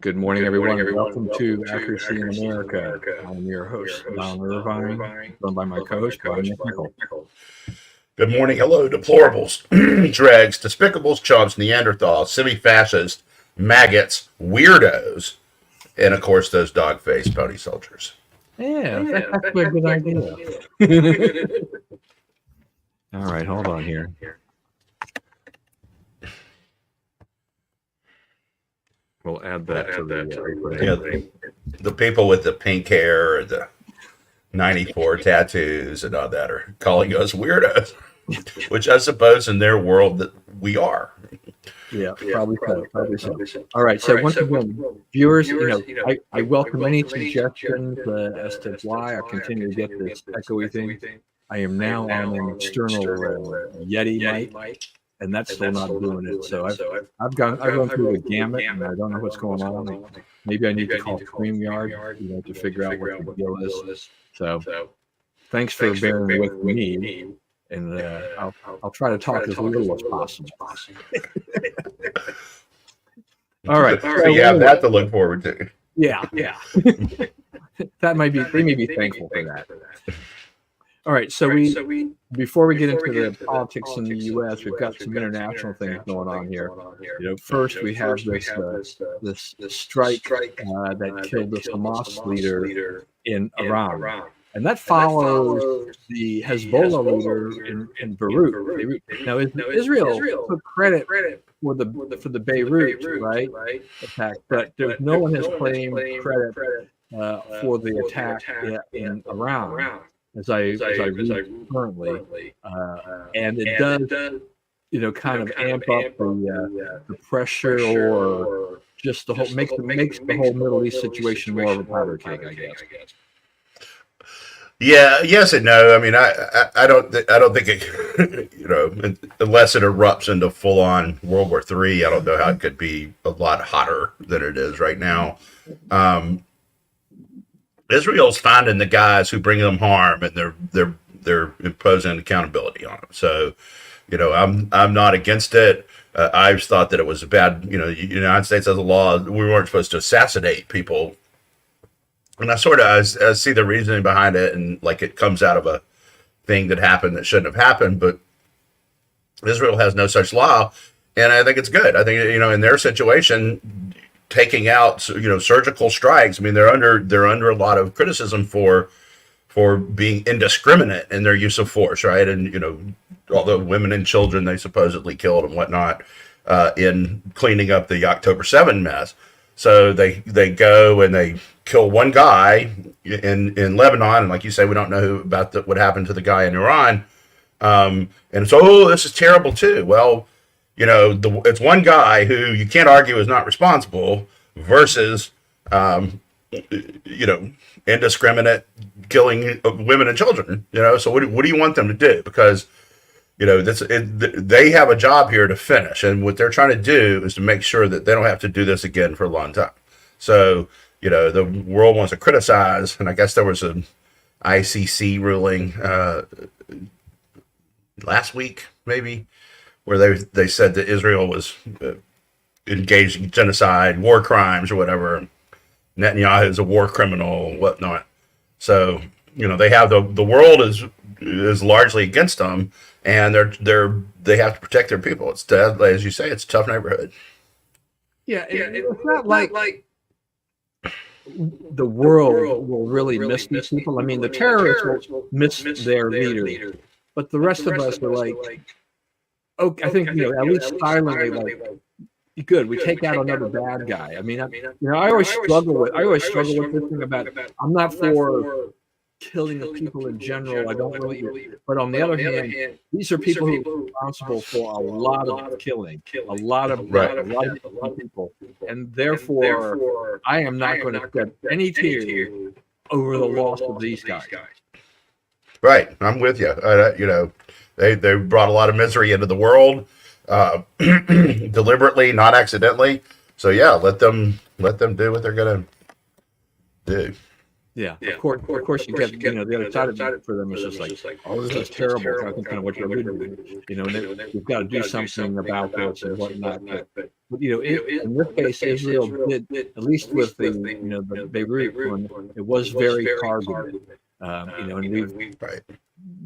Good morning, everyone. Welcome to Accuracy in America. I'm your host, Don Irvine, joined by my co-host, Brian McNichol. Good morning. Hello, deplorables, dregs, despicables, chumps, Neanderthals, semi-fascists, maggots, weirdos, and of course those dog-faced pony soldiers. Yeah, that's actually a good idea. All right, hold on here. We'll add that to the people with the pink hair and the 94 tattoos and all that are calling us weirdos, which I suppose in their world that we are. Yeah, probably so. All right, so once again, viewers, I welcome any suggestions as to why I continue to get this echoey thing. I am now on an external Yeti mic, and that's still not doing it. So I've gone through the gamut, and I don't know what's going on. Maybe I need to call StreamYard, to figure out what the deal is. So thanks for bearing with me, and I'll try to talk as little as possible. All right, so you have that to look forward to. Yeah. They may be thankful for that. All right, so before we get into the politics in the U.S., we've got some international things going on here. First we have this strike that killed this Hamas leader in Iran, and that follows the Hezbollah leader in Beirut. Now, Israel took credit for the Beirut attack, but no one has claimed credit for the attack in Iran. As I read currently, and it does, kind of amp up the pressure, or just the whole makes the whole Middle East situation more of a powder keg, I guess. Yeah, yes and no. I mean, I don't think it, unless it erupts into full on World War III, I don't know how it could be a lot hotter than it is right now. Israel's finding the guys who bring them harm, and they're imposing accountability on them. So, I'm not against it. I just thought that it was a bad. The United States has a law. We weren't supposed to assassinate people, and I see the reasoning behind it, and like it comes out of a thing that happened that shouldn't have happened. But Israel has no such law, and I think it's good. I think in their situation, taking out surgical strikes. I mean, they're under a lot of criticism for being indiscriminate in their use of force, right? And all the women and children they supposedly killed and whatnot in cleaning up the October 7 mess. So they go and they kill one guy in Lebanon, and like you say, we don't know about what happened to the guy in Iran. And so this is terrible too. Well, it's one guy who you can't argue is not responsible versus, indiscriminate killing women and children. So what do you want them to do? Because they have a job here to finish, and what they're trying to do is to make sure that they don't have to do this again for a long time. So the world wants to criticize, and I guess there was an ICC ruling last week, maybe, where they said that Israel was engaged in genocide, war crimes, or whatever. Netanyahu is a war criminal, whatnot. So they have the world is largely against them, and they have to protect their people. It's as you say, it's a tough neighborhood. Yeah, it's not like the world will really miss these people. I mean, the terrorists will miss their leader, but the rest of us are like. Okay, I think at least silently, like, good. We take out another bad guy. I mean, I always struggle with this thing about. I'm not for killing the people in general. I don't really. But on the other hand, these are people who are responsible for a lot of killing, a lot of people, and therefore, I am not going to shed any tears over the loss of these guys. Right, I'm with you. They brought a lot of misery into the world, deliberately, not accidentally. So yeah, let them do what they're gonna do. Yeah, of course, you get, the other side of it for them is just like, oh, this is terrible. I think kind of what you're alluding to, and we've got to do something about this and whatnot. But in this case, Israel did, at least with the Beirut one, it was very targeted. And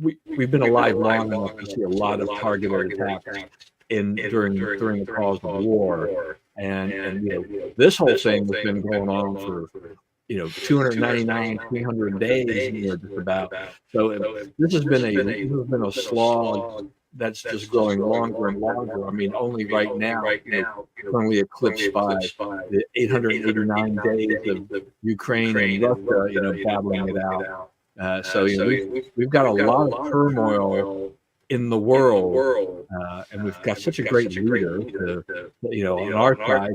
we've been alive long enough to see a lot of targeted attacks during the cause of war, and this whole thing has been going on for 299, 300 days, just about. So this has been a slog that's just growing longer and longer. I mean, only right now, currently eclipsed by the 889 days of Ukraine and Russia, battling it out. So we've got a lot of turmoil in the world, and we've got such a great leader, on our side,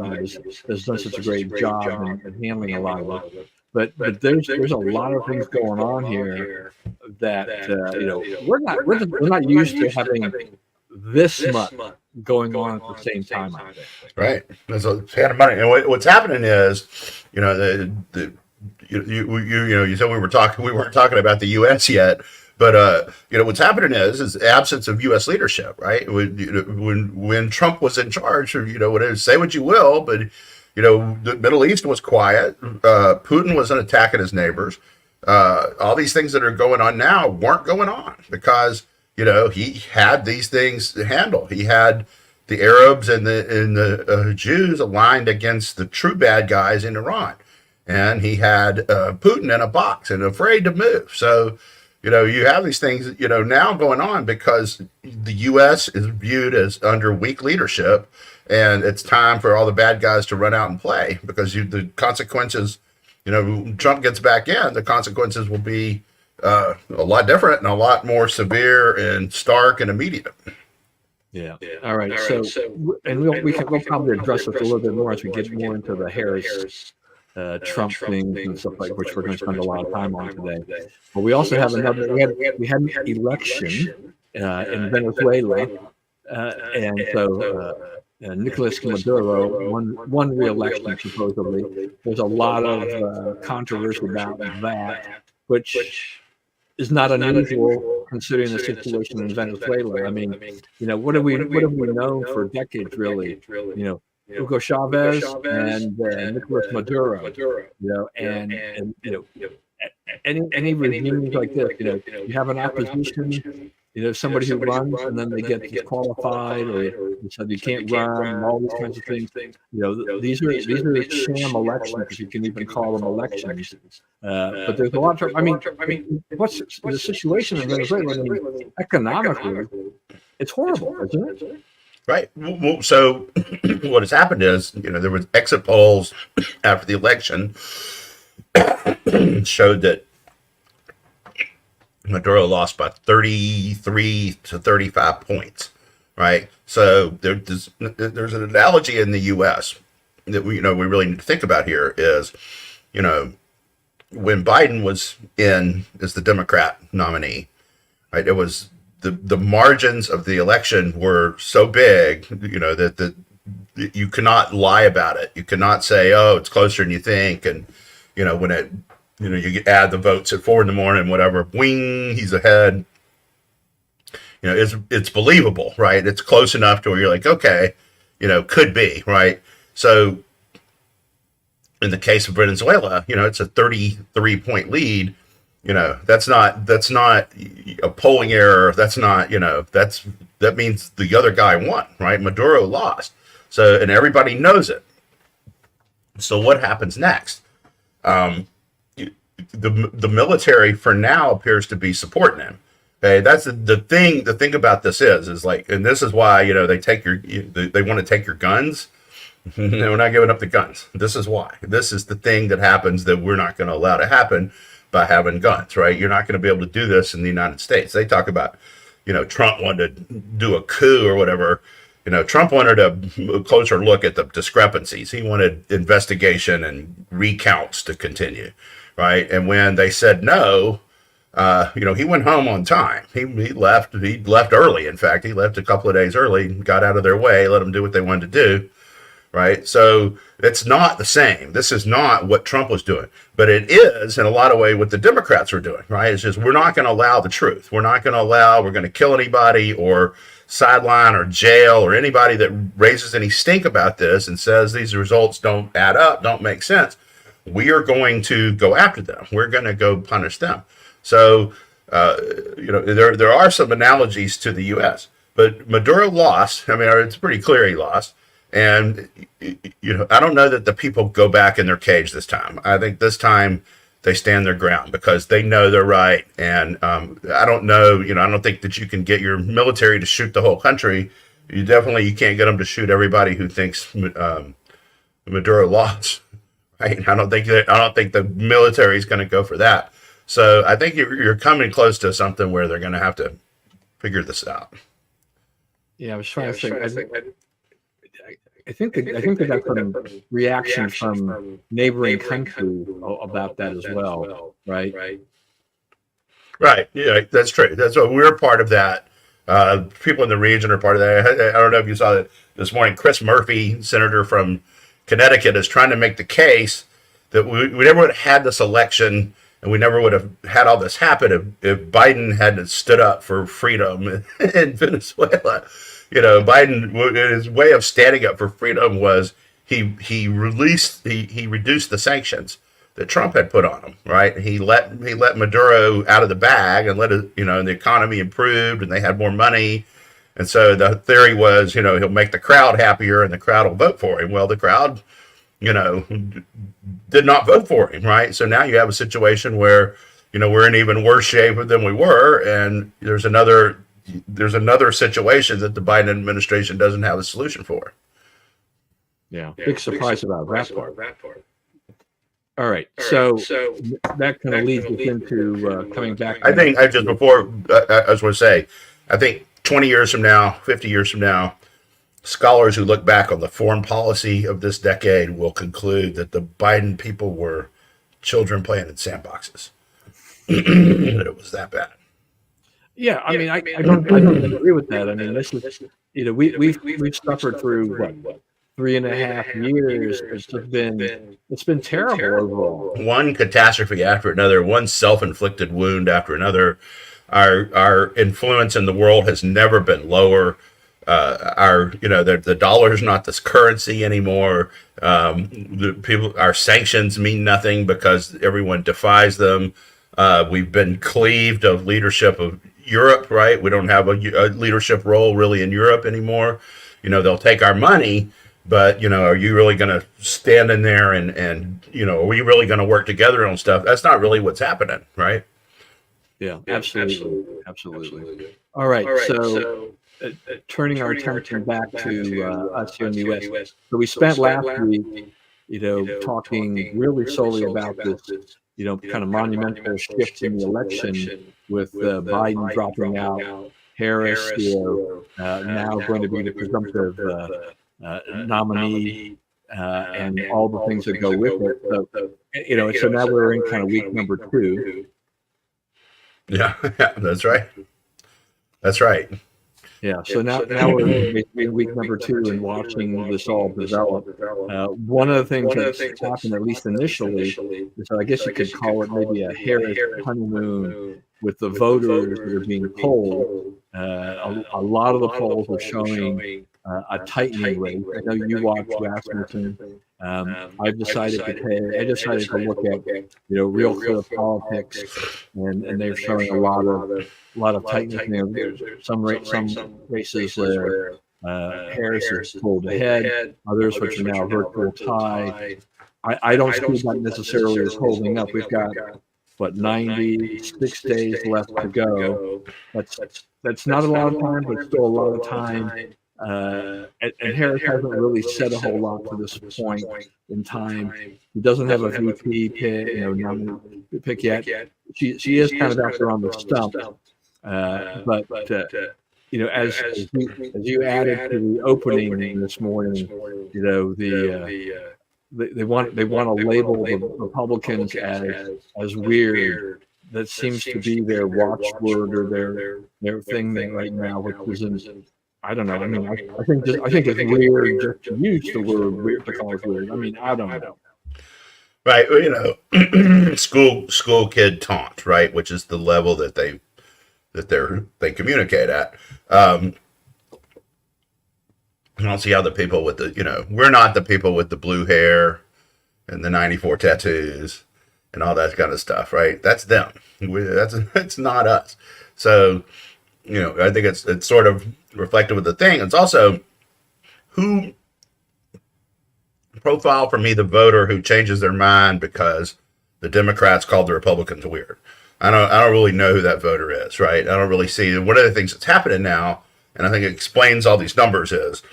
has done such a great job in handling a lot of it. But there's a lot of things going on here that we're not used to having this much going on at the same time. I think. Right, there's a ton of money, and what's happening is, you said we weren't talking about the U.S. yet. But what's happening is absence of U.S. leadership, right? When Trump was in charge, say what you will, but the Middle East was quiet. Putin wasn't attacking his neighbors. All these things that are going on now weren't going on because he had these things to handle. He had the Arabs and the Jews aligned against the true bad guys in Iran, and he had Putin in a box and afraid to move. So. You have these things, now going on because the U.S. is viewed as under weak leadership, and it's time for all the bad guys to run out and play because the consequences, Trump gets back in, the consequences will be a lot different and a lot more severe and stark and immediate. Yeah. All right. So we'll probably address this a little bit more as we get more into the Harris Trump things and stuff like which we're going to spend a lot of time on today. But we also have another. We had an election in Venezuela, and so Nicolas Maduro won re-election supposedly. There's a lot of controversy about that, which is not unusual considering the situation in Venezuela. I mean, what have we known for decades, really? Hugo Chavez and Nicolas Maduro, and any regimes like this, you have an opposition, somebody who runs and then they get disqualified, or you said you can't run, and all these kinds of things. These are sham elections, if you can even call them elections. But there's a lot of. I mean, what's the situation in Venezuela? I mean, economically, it's horrible, isn't it? Right. Well, so what has happened is, there was exit polls after the election showed that Maduro lost by 33 to 35 points. Right. So there's an analogy in the U.S. that we really need to think about here is, when Biden was in as the Democrat nominee, right, it was the margins of the election were so big, that you cannot lie about it. You cannot say, oh, it's closer than you think. And, when it, you add the votes at 4 a.m, whatever, wing, he's ahead. It's believable, right? It's close enough to where you're like, okay, could be, right? So in the case of Venezuela, it's a 33-point lead. That's not a polling error. That's not, that means the other guy won, right? Maduro lost. So, and everybody knows it. So what happens next? The military for now appears to be supporting him. Okay. That's the thing about this is like, and this is why, they take they want to take your guns. No, we're not giving up the guns. This is why. This is the thing that happens that we're not going to allow to happen. By having guns, right? You're not going to be able to do this in the United States. They talk about, Trump wanted to do a coup or whatever. Trump wanted a closer look at the discrepancies. He wanted investigation and recounts to continue, right? And when they said no, he went home on time. He left early. In fact, he left a couple of days early, got out of their way, let them do what they wanted to do, right? So it's not the same. This is not what Trump was doing, but it is in a lot of ways what the Democrats are doing, right? It's just we're not going to allow the truth. We're going to kill anybody or sideline or jail or anybody that raises any stink about this and says these results don't add up, don't make sense. We are going to go after them. We're going to go punish them. So, there are some analogies to the U.S., but Maduro lost. I mean, it's pretty clear he lost. And, I don't know that the people go back in their cage this time. I think this time they stand their ground because they know they're right. And I don't know, I don't think that you can get your military to shoot the whole country. You can't get them to shoot everybody who thinks Maduro lost. Right? I don't think the military is going to go for that. So I think you're coming close to something where they're going to have to figure this out. Yeah, I was trying to think. I think they got some reaction from neighboring countries about that as well, right? Right. Yeah, that's true. That's what we're part of that. People in the region are part of that. I don't know if you saw that this morning. Chris Murphy, senator from Connecticut, is trying to make the case that we never would have had this election and we never would have had all this happen if Biden hadn't stood up for freedom in Venezuela. Biden, his way of standing up for freedom was he reduced the sanctions that Trump had put on him. Right, he let Maduro out of the bag and let it, and the economy improved and they had more money. And so the theory was, he'll make the crowd happier and the crowd will vote for him. Well, the crowd, did not vote for him. Right, so now you have a situation where we're in even worse shape than we were, and there's another situation that the Biden administration doesn't have a solution for. Yeah, big surprise about that part. All right, so that kind of leads us into coming back. I think I just before I was going to say, I think 20 years from now, 50 years from now, scholars who look back on the foreign policy of this decade will conclude that the Biden people were children playing in sandboxes. That it was that bad. Yeah, I mean, I don't agree with that. I mean, this is, we've suffered through what, 3.5 years. It's been terrible overall. One catastrophe after another, one self-inflicted wound after another. Our influence in the world has never been lower. The dollar is not this currency anymore. Our sanctions mean nothing because everyone defies them. We've been cleaved of leadership of Europe, right? We don't have a leadership role really in Europe anymore. They'll take our money, but, are you really going to stand in there and are we really going to work together on stuff? That's not really what's happening, right? Yeah, absolutely. All right, so turning our attention back to us here in the U.S. So we spent last week, talking really solely about this, kind of monumental shift in the election with Biden dropping out, Harris, now going to be the presumptive nominee, and all the things that go with it. So, so now we're in kind of week number 2. Yeah, that's right. Yeah, so now we're in week number 2 and watching this all develop. One of the things that's happened, at least initially, is I guess you could call it maybe a Harris honeymoon with the voters that are being polled. A lot of the polls are showing a tightening race. I know you watch Rasmussen. I decided to look at Real Clear Politics, and they're showing a lot of tightness. There's some races where Harris is pulled ahead, others which are now a virtual tie. I don't see that necessarily as holding up. We've got 96 days left to go. That's not a lot of time, but still a lot of time. And Harris hasn't really said a whole lot to this point in time. He doesn't have a VP pick yet. She is kind of out there on the stump. But as you added to the opening this morning, they want to label the Republicans as weird. That seems to be their watchword or their thing right now, which is I don't know. I mean, I think it's weird just to use the word weird to call it weird. I mean, I don't know. Right, well, school kid taunt, right, which is the level that they communicate at. I don't see how the people with we're not the people with the blue hair and the 94 tattoos and all that kind of stuff, right? That's them. That's not us. So, I think it's sort of reflective of the thing. It's also who profile for me the voter who changes their mind because the Democrats called the Republicans weird. I don't really know who that voter is, right? I don't really see. One of the things that's happening now, and I think it explains all these numbers, is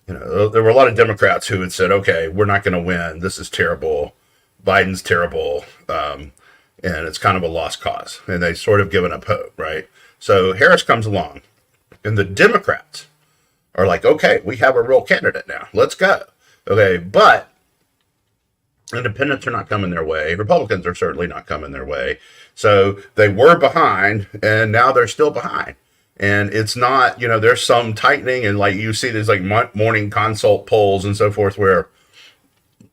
there were a lot of Democrats who had said, okay, we're not going to win. This is terrible. Biden's terrible. And it's kind of a lost cause. And they sort of given up hope, right? So Harris comes along and the Democrats are like, okay, we have a real candidate now. Let's go. Okay. But independents are not coming their way. Republicans are certainly not coming their way. So they were behind and now they're still behind. And it's not, there's some tightening, and like you see these like morning consult polls and so forth where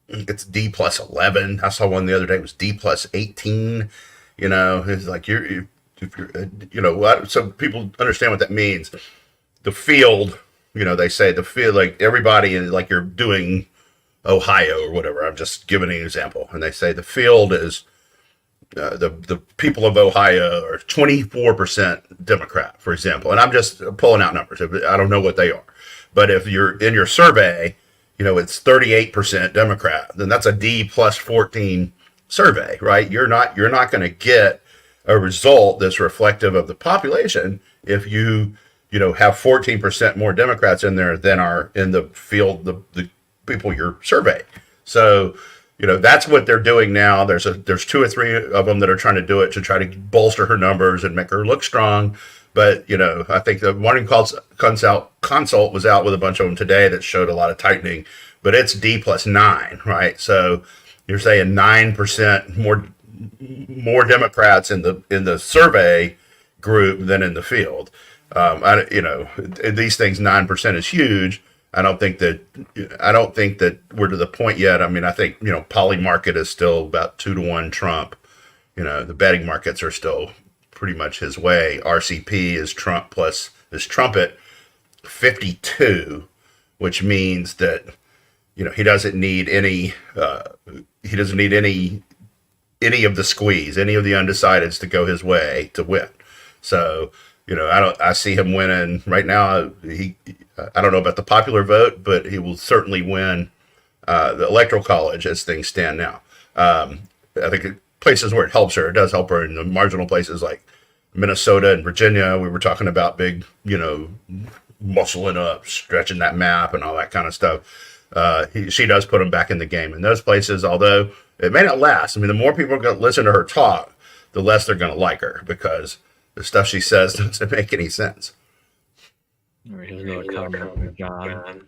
it's D plus 11. I saw one the other day, it was D plus 18. It's like so people understand what that means. The field, they say the field, like everybody is like you're doing Ohio or whatever. I'm just giving an example. And they say the field is the people of Ohio are 24% Democrat, for example. And I'm just pulling out numbers. I don't know what they are. But if you're in your survey, it's 38% Democrat, then that's a D plus 14 survey, right? You're not going to get a result that's reflective of the population if you have 14% more Democrats in there than are in the field, the people you're surveying. So, that's what they're doing now. There's 2 or 3 of them that are trying to do it to try to bolster her numbers and make her look strong. But, I think the morning consult was out with a bunch of them today that showed a lot of tightening, but it's D plus 9, right? So you're saying 9% more Democrats in the survey group than in the field. These things, 9% is huge. I don't think that we're to the point yet. I mean, I think, poly market is still about 2-to-1 Trump. The betting markets are still pretty much his way. RCP is Trump plus this trumpet 52, which means that, he doesn't need any of the squeeze, any of the undecideds to go his way to win. So, I see him winning right now. I don't know about the popular vote, but he will certainly win the electoral college as things stand now. I think places where it helps her, it does help her in the marginal places like Minnesota and Virginia. We were talking about big, muscling up, stretching that map and all that kind of stuff. She does put him back in the game in those places, although it may not last. I mean, the more people are going to listen to her talk, the less they're going to like her because the stuff she says doesn't make any sense. All right, here's another comment from John.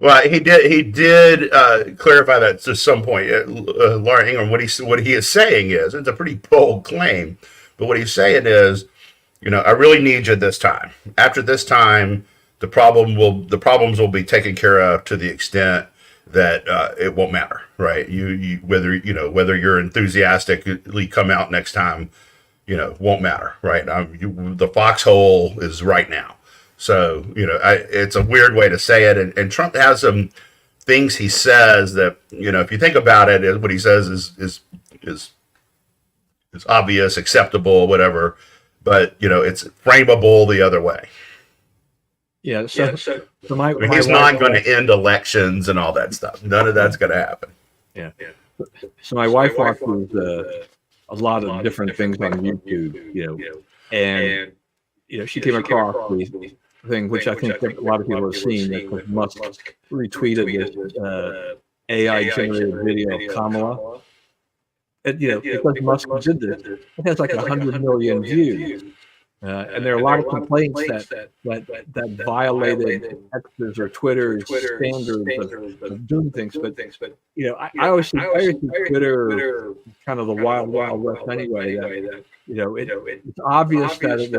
Well, he did clarify that to some point. Laura Ingram, what he is saying is, it's a pretty bold claim, but what he's saying is, I really need you this time. After this time, the problems will be taken care of to the extent that it won't matter, right? Whether you're enthusiastically come out next time, won't matter, right? The foxhole is right now. So, it's a weird way to say it. And Trump has some things he says that, if you think about it, what he says is obvious, acceptable, whatever, but, it's frameable the other way. Yeah. So he's not going to end elections and all that stuff. None of that's going to happen. Yeah. So my wife watches a lot of different things on YouTube, and she came across the thing, which I think a lot of people have seen, that Musk retweeted this AI generated video of Kamala. And, because Musk did this, it has like 100 million views. And there are a lot of complaints that violated X's or Twitter's standards of doing things. But I always think Twitter kind of the wild west anyway. That it's obvious that it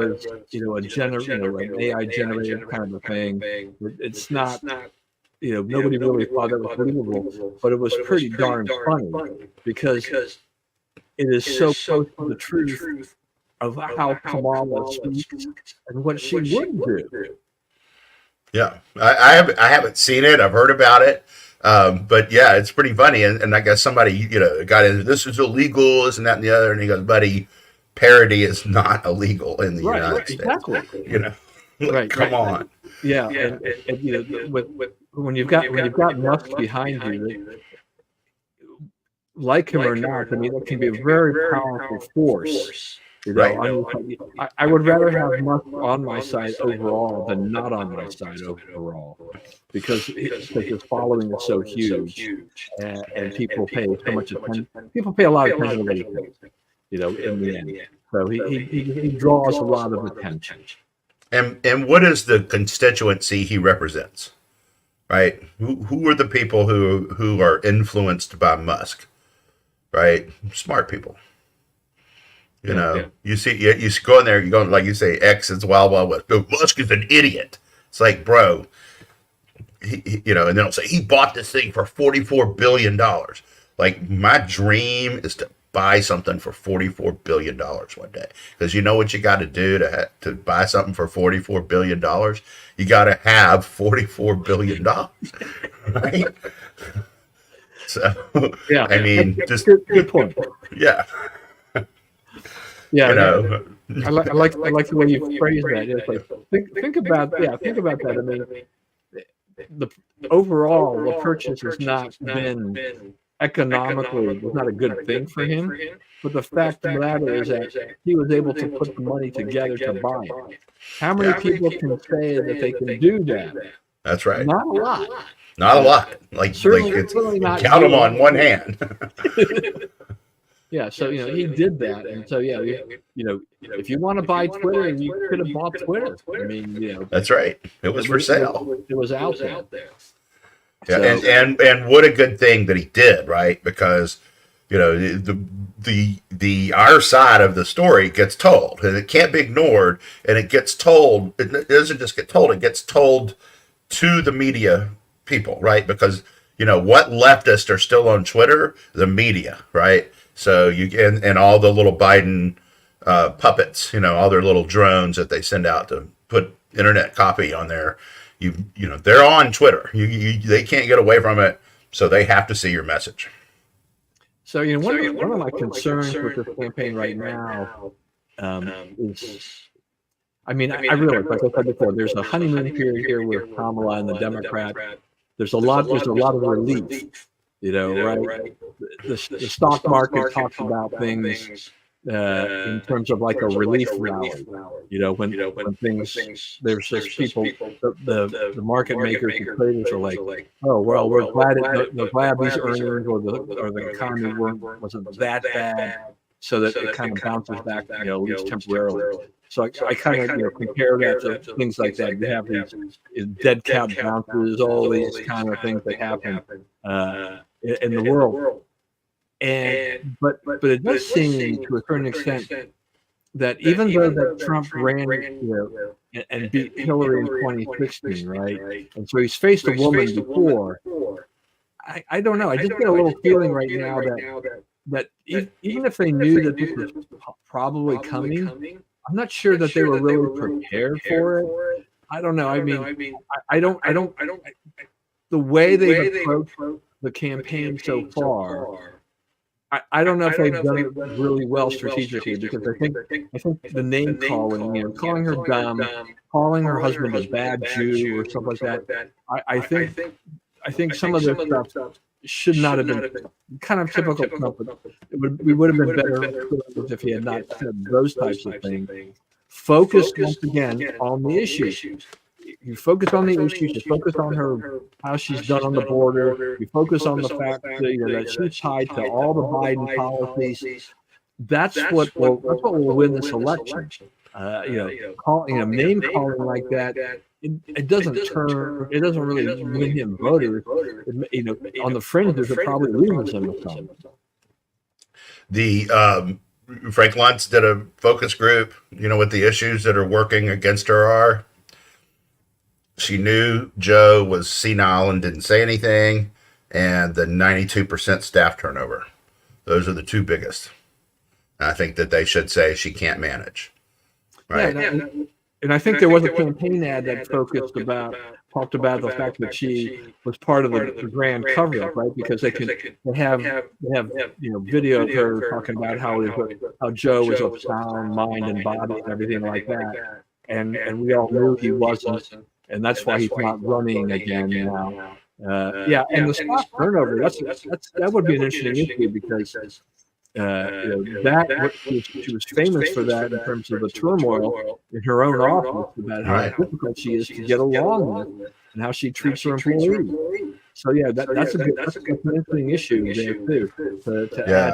was an AI generated kind of a thing. It's not. Nobody really thought that was believable, but it was pretty darn funny because it is so close to the truth of how Kamala speaks and what she would do. Yeah, I haven't seen it. I've heard about it, but yeah, it's pretty funny. And I guess somebody got into this is illegal, isn't that and the other, and he goes, buddy, parody is not illegal in the United States. Exactly. Come on. Yeah, and when you've got Musk behind you, like him or not, I mean, that can be a very powerful force. I would rather have Musk on my side overall than not on my side overall, because his following is so huge, and people pay so much attention. People pay a lot of attention to what he says, in the end. So he draws a lot of attention. And what is the constituency he represents? Right? Who are the people who are influenced by Musk? Right? Smart people. You see, you go in there, you go, like you say, X is wild west. Musk is an idiot. It's like, bro, and then they'll say he bought this thing for $44 billion. Like, my dream is to buy something for $44 billion one day, because you know what you got to do to buy something for $44 billion? You got to have $44 billion, right? So, yeah, I mean, just good point. Yeah. Yeah, I like the way you phrase that. It's like think about that. I mean, the overall the purchase has not been economically was not a good thing for him, but the fact of the matter is that he was able to put the money together to buy it. How many people can say that they can do that? That's right. Not a lot. Not a lot. Like it's count them on one hand. Yeah, so he did that, and so if you want to buy Twitter, you could have bought Twitter. I mean, that's right. It was for sale. It was out there. Yeah, so, and what a good thing that he did, right? Because the our side of the story gets told, and it can't be ignored, and it gets told. It doesn't just get told; it gets told to the media people, right? Because what leftists are still on Twitter, the media, right? So and all the little Biden puppets, all their little drones that they send out to put internet copy on there. They're on Twitter. They can't get away from it, so they have to see your message. So one of my concerns with this campaign right now is, I realize, like I said before, there's a honeymoon period here with Kamala and the Democrat. There's a lot of relief. Right? The stock market talks about things in terms of like a relief rally. When things there's people, the market makers and traders are like, oh well, we're glad these earnings or the economy wasn't that bad, so that it kind of bounces back, at least temporarily. So I kind of compare that to things like that. You have these dead cat bounces, all these kind of things that happen in the world, but it does seem to a certain extent that even though that Trump ran and beat Hillary in 2016, right, and so he's faced a woman before, I don't know. I just get a little feeling right now that even if they knew that this was probably coming, I'm not sure that they were really prepared for it. I don't know. I mean, I don't. The way they've approached the campaign so far, I don't know if they've done it really well strategically, because I think the name calling, calling her dumb, calling her husband a bad Jew or stuff like that. I think some of this stuff should not have been kind of typical Trump. We would have been better if he had not said those types of things. Focus once again on the issues. You focus on the issues. You focus on how she's done on the border. You focus on the fact that she's tied to all the Biden policies. That's what will win this election. name calling like that. It doesn't really win him voters. On the fringes, it probably loses him some. The Frank Luntz did a focus group, what the issues that are working against her are. She knew Joe was senile and didn't say anything, and the 92% staff turnover. Those are the two biggest. And I think that they should say she can't manage. Right. Yeah, and I think there was a campaign ad that talked about the fact that she was part of the grand cover-up, right? Because they have video of her talking about how Joe was of sound mind and body and everything like that, and we all knew he wasn't, and that's why he's not running again now. And the staff turnover, that would be an interesting issue because she was famous for that in terms of the turmoil in her own office about how difficult she is to get along with and how she treats her employees. So that's an interesting issue there too.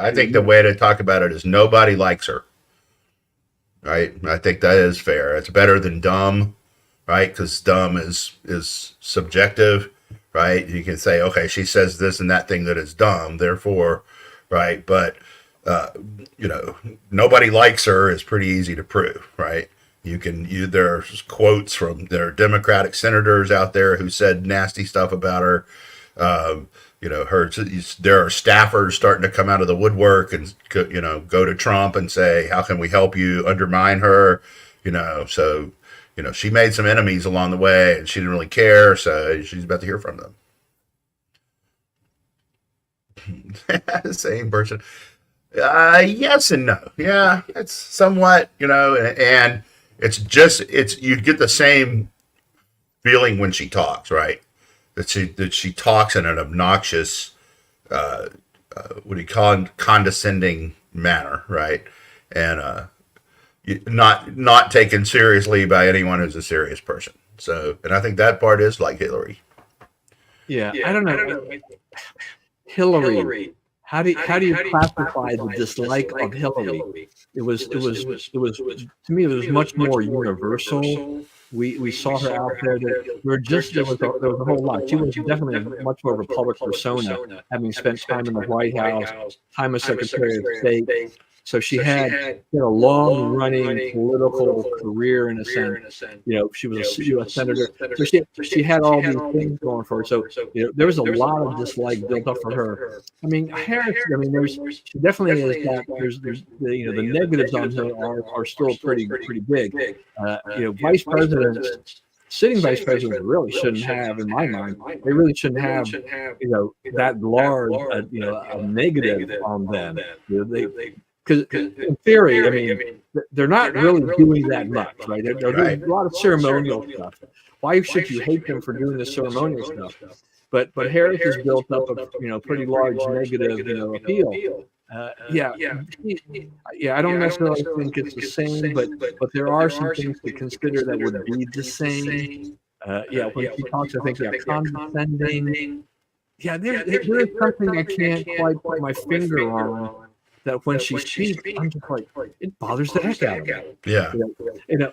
I think the way to talk about it is nobody likes her. Right, I think that is fair. It's better than dumb, right? Because dumb is subjective, right? You can say, okay, she says this and that thing that is dumb, therefore, right? But nobody likes her is pretty easy to prove, right? There's quotes from their Democratic senators out there who said nasty stuff about her. There are staffers starting to come out of the woodwork and go to Trump and say, how can we help you, undermine her? So she made some enemies along the way and she didn't really care. So she's about to hear from them. Same person. Yes and no. Yeah, it's somewhat, and you get the same feeling when she talks, right? That she talks in an obnoxious, condescending manner, right? And not taken seriously by anyone who's a serious person. So, and I think that part is like Hillary. Yeah, I don't know. Hillary. How do you classify the dislike of Hillary? It was to me it was much more universal. We saw her out there. There was a whole lot. She was definitely much more of a public persona, having spent time in the White House, time as Secretary of State. So she had a long-running political career in a sense. She was a U.S. senator. So she had all these things going for her. So there was a lot of dislike built up for her. I mean, Harris. She definitely is that. There's the negatives on her are still pretty big. Vice presidents. Sitting vice presidents really shouldn't have, in my mind, they really shouldn't have, that large, a negative on them. Because in theory, they're not really doing that much, right? They're doing a lot of ceremonial stuff. Why should you hate them for doing the ceremonial stuff? But Harris has built up a pretty large negative appeal. I don't necessarily think it's the same, but there are some things to consider that would be the same. When she talks, I think condescending. There is something I can't quite put my finger on. That when she speaks, I'm just like, it bothers the heck out of me. Yeah. And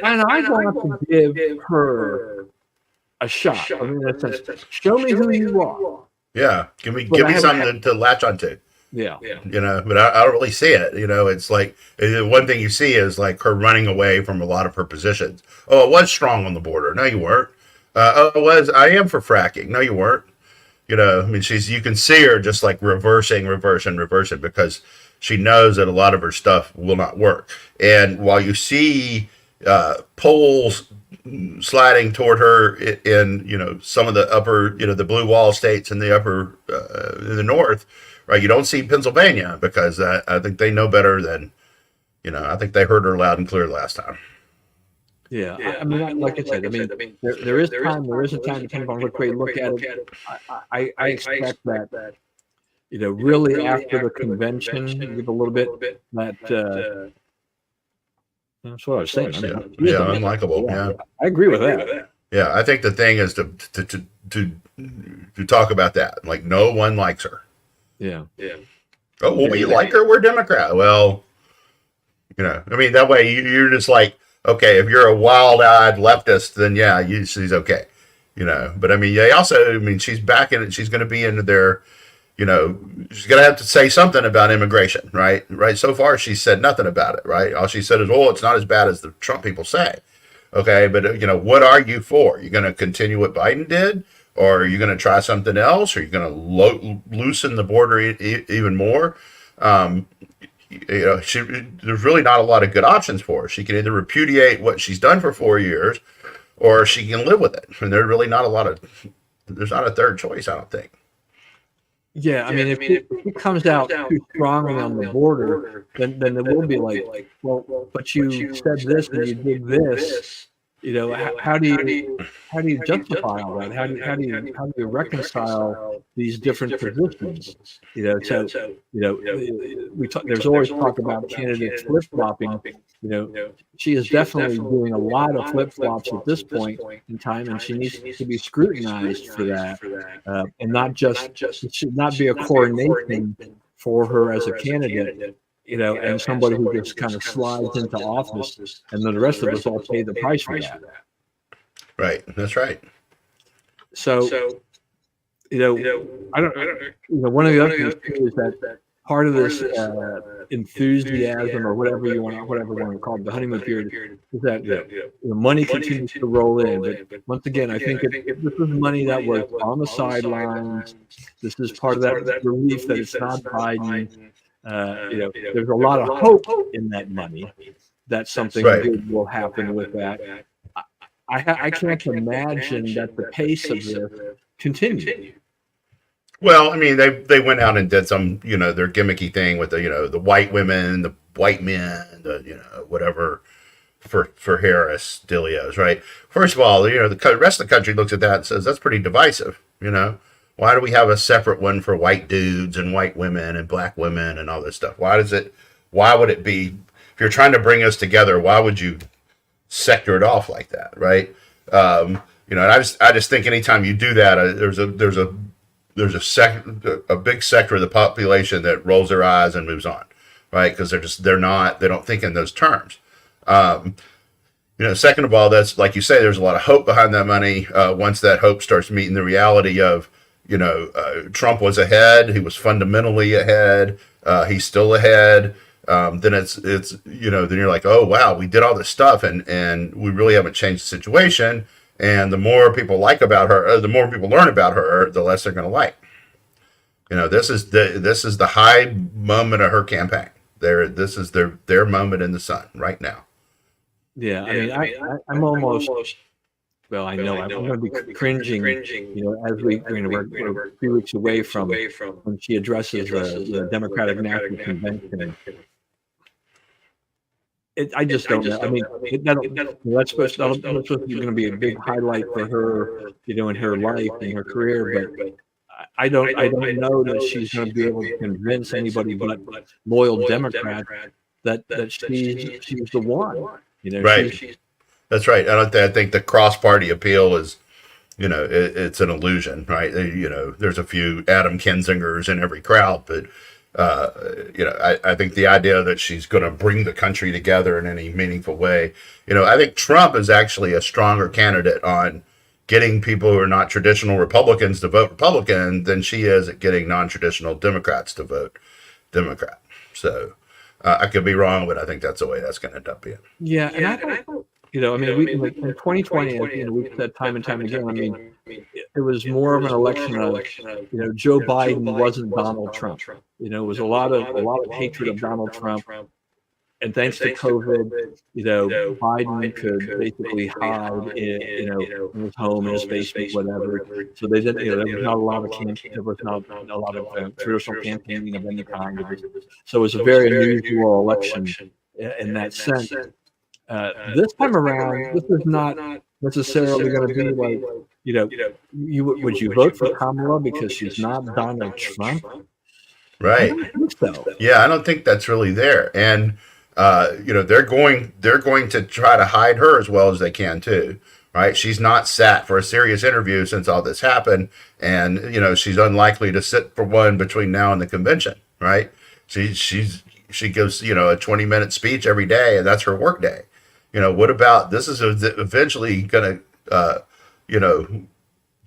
I want to give her a shot. I mean, in a sense, show me who you are. Yeah. Give me something to latch onto. Yeah. But I don't really see it. It's like one thing you see is like her running away from a lot of her positions. Oh, it was strong on the border. No, you weren't. I am for fracking. No, you weren't. You can see her just like reversing because she knows that a lot of her stuff will not work. And while you see polls sliding toward her in, some of the upper, the blue wall states in the upper, in the north, right? You don't see Pennsylvania because I think they know better than, I think they heard her loud and clear last time. Yeah, I mean, like I said, there is time. There is a time depending on which way you look at it. I expect that, really after the convention, give a little bit that. That's what I was saying. Unlikable. Yeah, I agree with that. Yeah, I think the thing is to talk about that. Like, no one likes her. Yeah. Oh, well, we like her. We're Democrat. Well, You know, I mean, that way you're just like, okay, if you're a wild-eyed leftist, then yeah, she's okay. You know, but I mean, yeah, also, I mean, she's back in it. She's going to be into their, you know, she's going to have to say something about immigration, right? Right. So far, she said nothing about it, right? All she said is, "Oh, it's not as bad as the Trump people say." Okay, but you know, what are you for? You're going to continue what Biden did, or are you going to try something else? Or are you going to loosen the border even more? Um, you know, there's really not a lot of good options for her. She can either repudiate what she's done for 4 years, or she can live with it. And there's really not a lot of, there's not a third choice, I don't think. Yeah, I mean, if it comes out too strongly on the border, then it will be like, well, but you said this and you did this. You know, how do you justify all that? How do you reconcile these different positions? You know, so you know, there's always talk about candidates flip flopping. You know, she is definitely doing a lot of flip flops at this point in time, and she needs to be scrutinized for that, and not just it should not be a coronation for her as a candidate. You know, and somebody who just kind of slides into office, and then the rest of us all pay the price for that. Right, that's right. So, you know, I don't. You know, one of the other things too is that part of this enthusiasm, or whatever you want to call it, the honeymoon period, is that the money continues to roll in. But once again, I think this is money that was on the sidelines. This is part of that relief that it's not Biden. You know, there's a lot of hope in that money that something good will happen with that. I can't imagine that the pace of this continues. Well, I mean, they went out and did some, you know, their gimmicky thing with the, you know, the white women, the white men, the, you know, whatever for Harris dealios, right? First of all, you know, the rest of the country looks at that and says that's pretty divisive, you know. Why do we have a separate one for white dudes and white women and black women and all this stuff? Why would it be, if you're trying to bring us together, why would you sector it off like that, right? You know, and I just think anytime you do that, there's a big sector of the population that rolls their eyes and moves on, right? Because they don't think in those terms. You know, second of all, that's like you say, there's a lot of hope behind that money. Once that hope starts meeting the reality of, you know, Trump was ahead. He was fundamentally ahead. He's still ahead. Then it's you know, then you're like, oh wow, we did all this stuff and we really haven't changed the situation. And the more people like about her, the more people learn about her, the less they're going to like. You know, this is the high moment of her campaign. This is their moment in the sun right now. Yeah, I mean, I'm almost. Well, I know I'm going to be cringing, you know, as we're 3 weeks away from when she addresses the Democratic National Convention. I just don't know. I mean, that's supposed to be going to be a big highlight for her, you know, in her life and her career. But I don't know that she's going to be able to convince anybody but loyal Democrats that she's the one. You know, right. That's right. I think the cross-party appeal is, you know, it's an illusion, right? You know, there's a few Adam Kinzingers in every crowd, but you know, I think the idea that she's going to bring the country together in any meaningful way, you know, I think Trump is actually a stronger candidate on getting people who are not traditional Republicans to vote Republican than she is at getting non-traditional Democrats to vote Democrat. So I could be wrong, but I think that's the way that's going to end up being. Yeah, and I don't. You know, I mean, we like in 2020, you know, we've said time and time again. I mean, it was more of an election of, you know, Joe Biden wasn't Donald Trump. You know, it was a lot of hatred of Donald Trump, and thanks to COVID, you know, Biden could basically hide, you know, in his home, in his basement, whatever. So they didn't. You know, there was not a lot of traditional campaigning of any kind. So it was a very unusual election in that sense. This time around, this is not necessarily going to be like, you know, would you vote for Kamala because she's not Donald Trump? Right. I don't think so. Yeah, I don't think that's really there. And you know, they're going to try to hide her as well as they can too. Right? She's not sat for a serious interview since all this happened, and you know, she's unlikely to sit for one between now and the convention. Right? She's she gives, you know, a 20-minute speech every day, and that's her work day. You know, what about this is eventually going to, you know,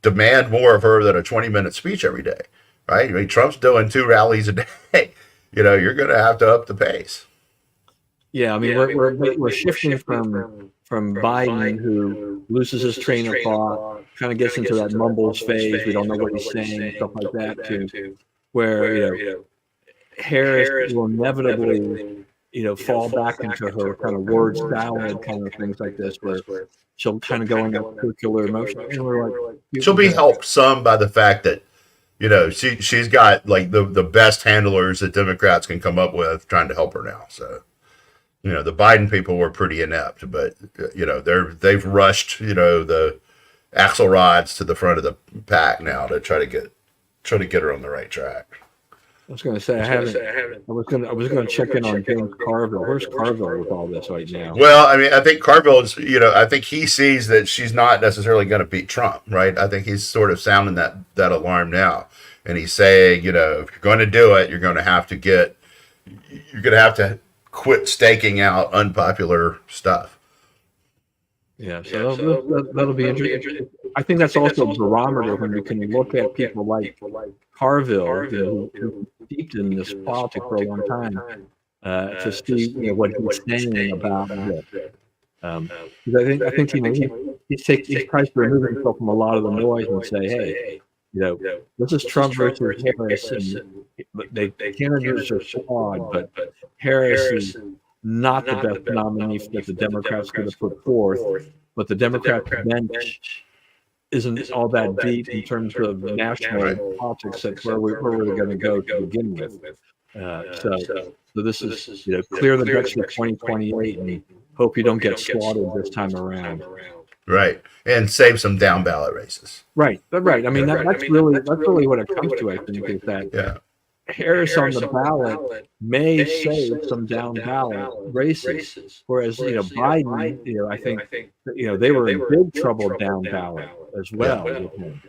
demand more of her than a 20-minute speech every day, right? I mean, Trump's doing 2 rallies a day. You know, you're going to have to up the pace. Yeah, I mean, we're shifting from Biden, who loses his train of thought, kind of gets into that mumbles phase. We don't know what he's saying, stuff like that, to where, you know, Harris will inevitably, you know, fall back into her kind of word salad kind of things like this, where she'll kind of go in that circular motion. And we're like, she'll be helped some by the fact that, you know, she's got like the best handlers that Democrats can come up with trying to help her now. So, you know, the Biden people were pretty inept, but you know, they've rushed, you know, the Axelrods to the front of the pack now to try to get her on the right track. I was going to say I was going to check in on James Carville. Where's Carville with all this right now? Well, I mean, I think Carville is, you know, I think he sees that she's not necessarily going to beat Trump, right? I think he's sort of sounding that alarm now, and he's saying, you know, if you're going to do it, you're going to have to quit staking out unpopular stuff. Yeah, so that'll be interesting. I think that's also a barometer when we can look at people like Carville, you know, who steeped in this politics for a long time, to see, you know, what he's saying about this. Because I think you know, he tries to remove himself from a lot of the noise and say, hey, you know, this is Trump versus Harris, and they candidates are flawed, but Harris is not the best nominee that the Democrats could have put forth, but the Democrats' bench isn't all that deep in terms of national politics. That's where we're going to go to begin with. So this is, you know, clear the decks for 2028 and hope you don't get slaughtered this time around. Right, and save some down ballot races. Right. I mean, that's really what it comes to. I think is that Harris on the ballot may save some down ballot races, whereas, you know, Biden, you know, I think, you know, they were in big trouble down ballot as well with him.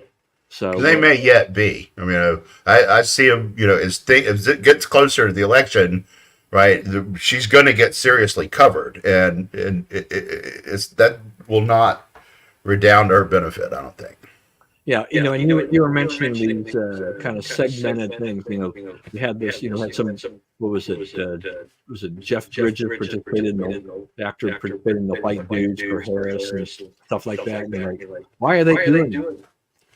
So they may yet be. I mean, I see him. You know, as it gets closer to the election, right? She's going to get seriously covered, and it's that will not redound to her benefit, I don't think. Yeah, you know, and you were mentioning these kind of segmented things. You know, you had this. You know, had some. What was it? Was it Jeff Bridges participated in the actor participated in the white dudes for Harris and stuff like that? And like, why are they doing it?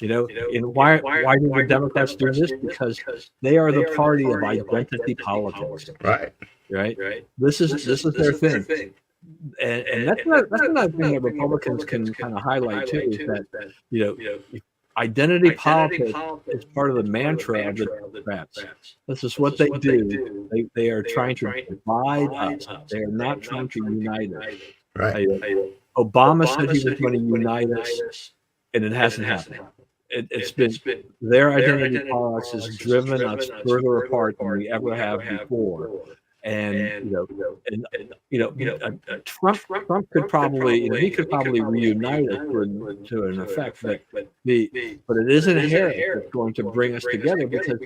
You know, and why do the Democrats do this? Because they are the party of identity politics. Right. This is their thing. And that's another thing that Republicans can kind of highlight too, is that, you know, identity politics is part of the mantra of the Democrats. This is what they do. They are trying to divide us. They are not trying to unite us. Right. Obama said he was going to unite us, and it hasn't happened. It's been their identity politics has driven us further apart than we ever have before. And Trump could probably, you know, he could probably reunite us to an effect, but it isn't Harris that's going to bring us together, because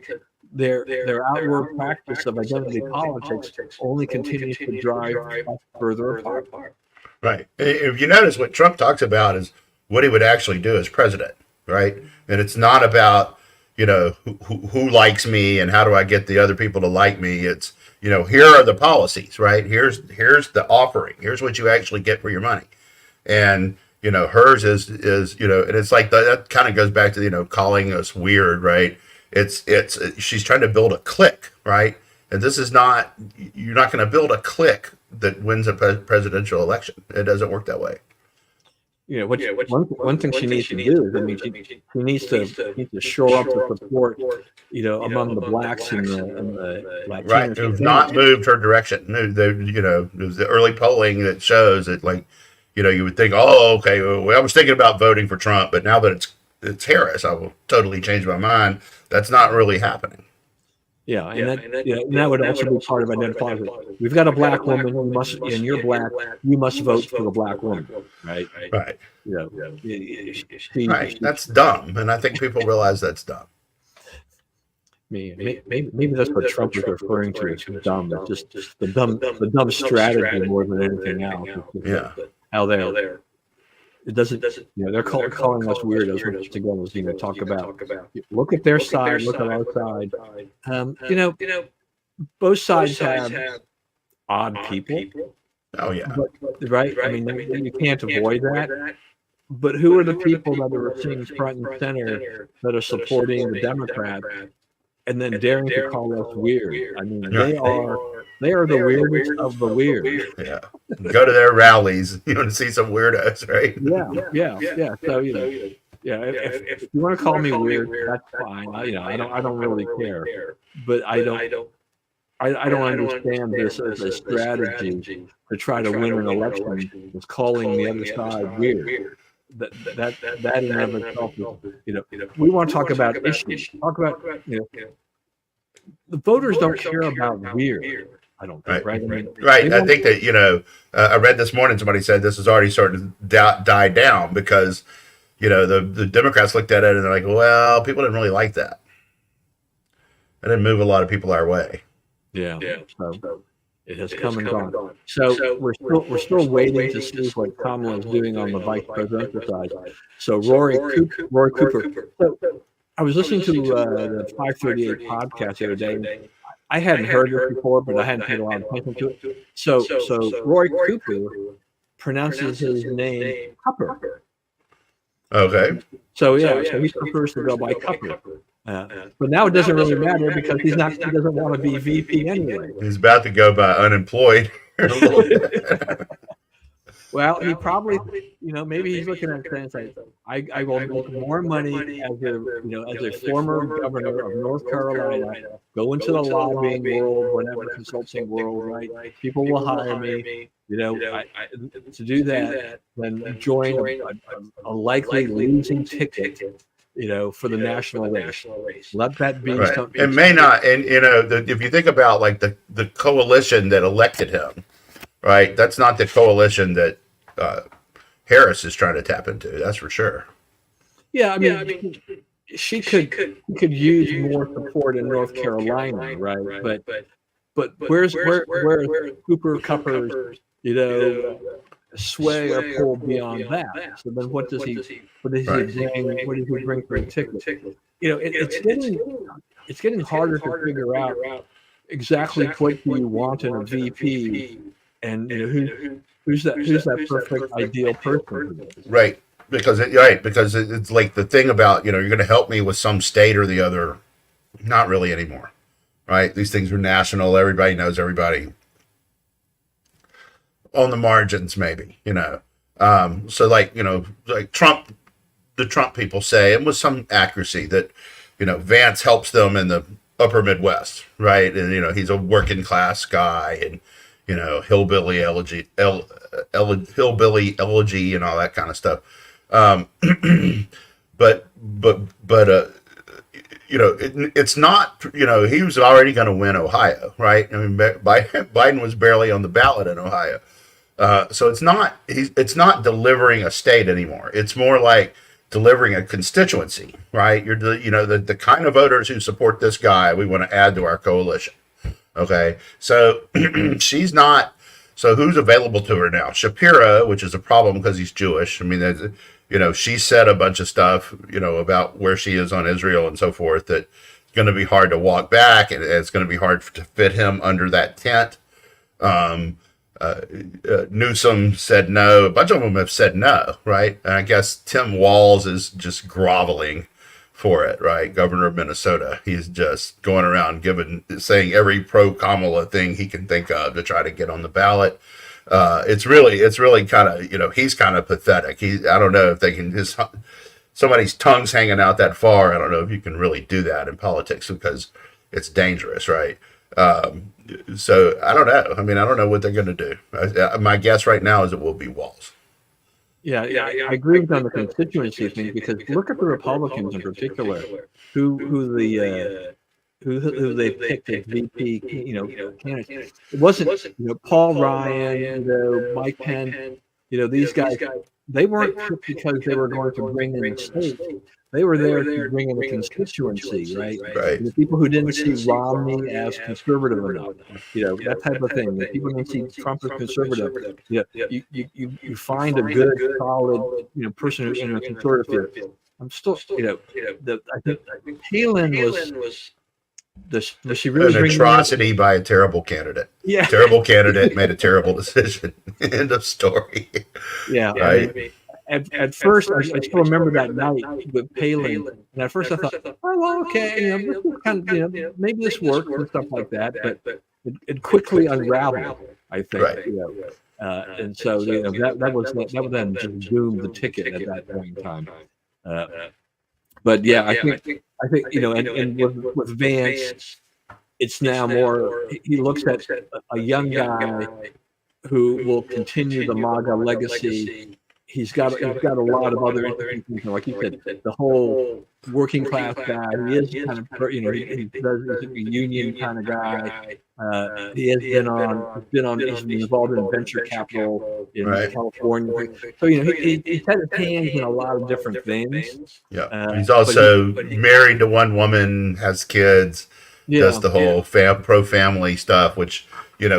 their outward practice of identity politics only continues to drive us further apart. Right. If you notice, what Trump talks about is what he would actually do as president, right? And it's not about, you know, who likes me and how do I get the other people to like me. It's, you know, here are the policies, right? Here's the offering. Here's what you actually get for your money. And, you know, hers is, you know, and it's like that kind of goes back to, you know, calling us weird, right? It's she's trying to build a clique, right? And this is not, you're not going to build a clique that wins a presidential election. It doesn't work that way. You know, one thing she needs to do is, I mean, she needs to shore up the support, you know, among the blacks and the Latinos. Right, who've not moved her direction. You know, there's the early polling that shows that, like, you know, you would think, oh, okay, well, I was thinking about voting for Trump, but now that it's Harris, I will totally change my mind. That's not really happening. Yeah, and that would also be part of identifying. We've got a black woman who must, and you're black. You must vote for the black woman, right? Right. Yeah. Right. That's dumb, and I think people realize that's dumb. Maybe that's what Trump was referring to as dumb. It's just the dumb strategy more than anything else. Yeah. How they're it doesn't they're calling us weirdos together. Talk about look at their side, look at our side. Both sides have odd people. Oh yeah. But, right? I mean, you can't avoid that. But who are the people that are sitting front and center that are supporting the Democrats and then daring to call us weird? I mean, they are the weirdest of the weird. Yeah. Go to their rallies. You want to see some weirdos, right? Yeah. So if you want to call me weird, that's fine. I don't really care. But I don't understand this as a strategy to try to win an election. Is calling the other side weird. That in and of itself is, we want to talk about issues. Talk about, the voters don't care about weird. I don't think, right? Right. I think that, I read this morning, somebody said this is already starting to die down because, the Democrats looked at it and they're like, well, people didn't really like that. It didn't move a lot of people our way. Yeah. So it has come and gone. So we're still waiting to see what Kamala is doing on the vice presidential side. So Rory Cooper. So I was listening to the 538 podcast the other day. I hadn't heard this before, but I hadn't paid a lot of attention to it. So Roy Cooper pronounces his name Cooper. Okay. So he prefers to go by Cooper. But now it doesn't really matter because he doesn't want to be VP anyway. He's about to go by unemployed. Well, he probably, maybe he's looking at things like, I will make more money as a former governor of North Carolina, go into the lobbying world, whatever, consulting world, right? People will hire me, to do that, than join a likely losing ticket, for the national race. Let that be. Right. It may not, and if you think about like the coalition that elected him, right? That's not the coalition that Harris is trying to tap into. That's for sure. Yeah, I mean, she could use more support in North Carolina, right? But where's Cooper's sway or pull beyond that? So then what does he bring to the ticket? It's getting harder to figure out exactly what you want in a VP, and who's that perfect ideal person. Right. Because it's like the thing about, you're going to help me with some state or the other. Not really anymore. Right. These things are national. Everybody knows everybody. On the margins, maybe, so like Trump, the Trump people say, and with some accuracy, that, Vance helps them in the upper Midwest. Right. And, he's a working class guy and, hillbilly elegy and all that kind of stuff. But it's not, he was already going to win Ohio, right? I mean, Biden was barely on the ballot in Ohio. So it's not delivering a state anymore. It's more like delivering a constituency, right? You're the kind of voters who support this guy, we want to add to our coalition. Okay, so she's not. So who's available to her now? Shapiro, which is a problem because he's Jewish. I mean, she said a bunch of stuff, about where she is on Israel and so forth. That it's going to be hard to walk back, and it's going to be hard to fit him under that tent. Newsom said no. A bunch of them have said no, right? And I guess Tim Walz is just groveling for it, right? Governor of Minnesota. He's just going around saying every pro-Kamala thing he can think of to try to get on the ballot. It's really kind of, he's kind of pathetic. I don't know if they can, somebody's tongue's hanging out that far. I don't know if you can really do that in politics because it's dangerous, right? So I don't know. I mean, I don't know what they're going to do. My guess right now is it will be Walz. Yeah, I agree with on the constituency thing because look at the Republicans in particular, who they picked as VP, candidates. It wasn't Paul Ryan, Mike Pence, these guys, they weren't picked because they were going to bring in the state. They were there to bring in a constituency, right? Right. The people who didn't see Romney as conservative enough, that type of thing. The people who didn't see Trump as conservative. You find a good, solid, person who's in a conservative field. I'm still, I think Palin was she really an atrocity by a terrible candidate. Yeah, terrible candidate made a terrible decision. End of story. Yeah, right. I mean, at first, I still remember that night with Palin, and at first I thought, oh, well, okay, this is kind of, maybe this works and stuff like that, but it quickly unraveled, I think, Right. And so that was then just doomed the ticket at that point in time. But yeah, I think and with Vance, it's now more. He looks at a young guy who will continue the MAGA legacy. He's got a lot of other interesting things, like you said, the whole working class guy. He is kind of he's a union kind of guy. He has he's been involved in venture capital in California. So he's had his hands in a lot of different things. Yeah, he's also married to one woman, has kids, does the whole pro-family stuff, which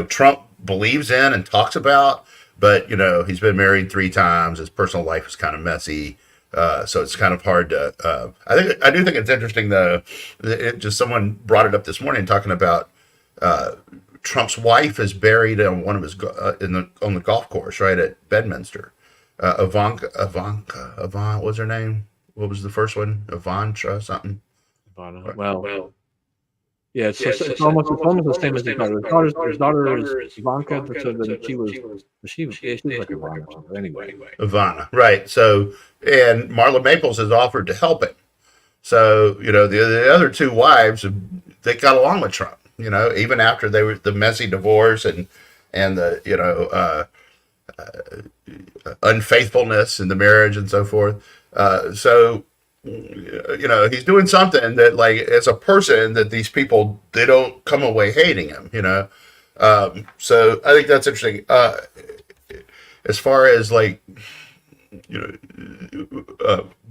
Trump believes in and talks about. But he's been married 3 times. His personal life is kind of messy, so it's kind of hard to. I do think it's interesting though. Just someone brought it up this morning talking about Trump's wife is buried on one of his on the golf course right at Bedminster. Ivanka, what was her name? What was the first one? Ivanka something. Well. Yeah, it's almost the same as his daughter. His daughter is Ivanka, so then she was like Ivana or something. Anyway. Ivana, right. So, and Marla Maples has offered to help him. So, the other 2 wives, they got along with Trump, even after they were the messy divorce and the, unfaithfulness in the marriage and so forth. So, he's doing something that, like, as a person, that these people, they don't come away hating him, So I think that's interesting. As far as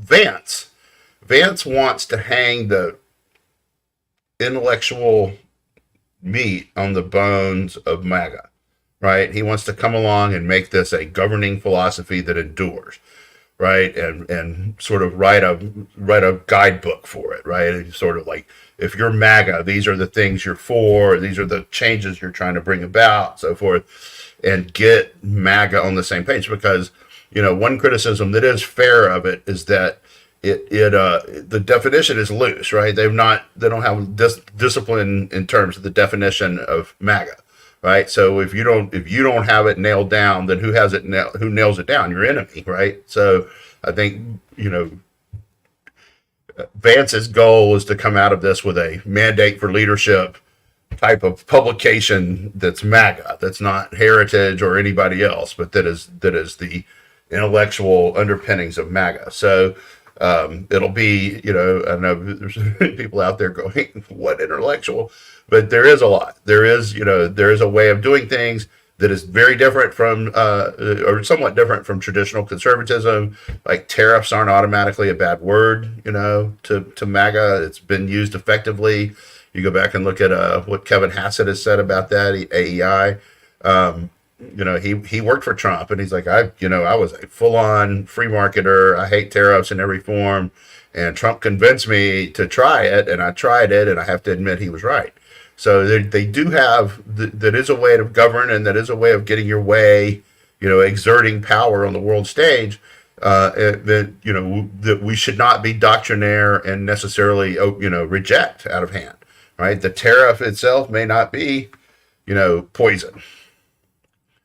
Vance wants to hang the intellectual meat on the bones of MAGA, right? He wants to come along and make this a governing philosophy that endures. Right, and sort of write a guidebook for it, right? It's sort of like, if you're MAGA, these are the things you're for, these are the changes you're trying to bring about, so forth, and get MAGA on the same page. Because one criticism that is fair of it is that the definition is loose, right? They don't have discipline in terms of the definition of MAGA. Right, so if you don't have it nailed down, then who nails it down? Your enemy, right? So I think Vance's goal is to come out of this with a mandate for leadership type of publication that's MAGA, that's not Heritage or anybody else, but that is the intellectual underpinnings of MAGA. So it'll be, I know there's people out there going, what intellectual? But there is a lot. There is a way of doing things that is very different from, or somewhat different from traditional conservatism. Like, tariffs aren't automatically a bad word, to MAGA. It's been used effectively. You go back and look at what Kevin Hassett has said about that, AEI. He worked for Trump, and he's like, I was a full-on free marketer. I hate tariffs in every form. And Trump convinced me to try it, and I tried it, and I have to admit he was right. So they do have, that is a way to govern, and that is a way of getting your way, exerting power on the world stage, that we should not be doctrinaire and necessarily, reject out of hand, right? The tariff itself may not be, poison.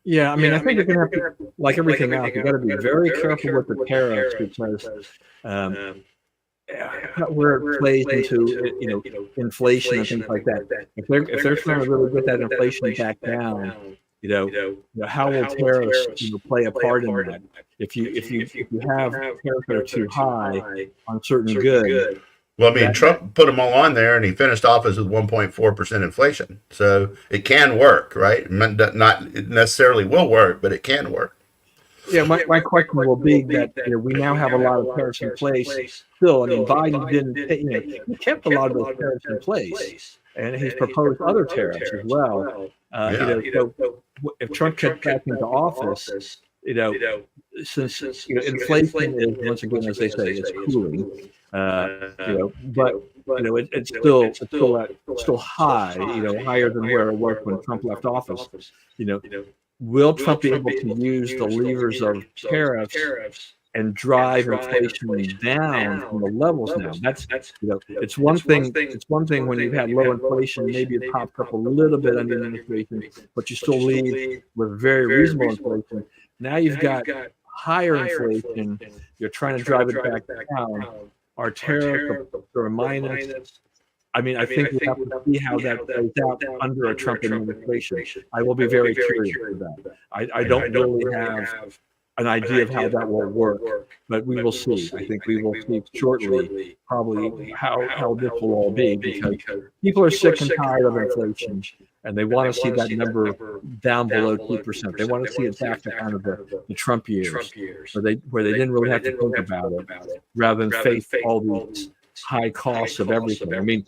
Yeah, I mean, I think you're going to have to, like everything else, you've got to be very careful with the tariffs, because where it plays into inflation and things like that. If they're trying to really get that inflation back down, how will tariffs play a part in that? If you have tariffs that are too high on certain goods. Well, I mean, Trump put them all on there, and he finished office with 1.4% inflation. So it can work, right? Not necessarily will work, but it can work. Yeah, my question will be that we now have a lot of tariffs in place. Still, I mean, Biden didn't, he kept a lot of those tariffs in place, and he's proposed other tariffs as well. So if Trump gets back into office, you know, since inflation is once again, as they say, it's cooling. But it's still high. Higher than where it was when Trump left office. Will Trump be able to use the levers of tariffs and drive inflation down from the levels now? That's it's one thing. It's one thing when you've had low inflation, maybe it pops up a little bit under the administration, but you still leave with very reasonable inflation. Now you've got higher inflation. You're trying to drive it back down. Our tariffs are minus. I mean, I think we have to see how that plays out under a Trump administration. I will be very curious with that. I don't really have an idea of how that will work, but we will see. I think we will see shortly probably how this will all be, because people are sick and tired of inflation, and they want to see that number down below 2%. They want to see it back to kind of the Trump years, where they didn't really have to think about it, rather than face all these high costs of everything. I mean,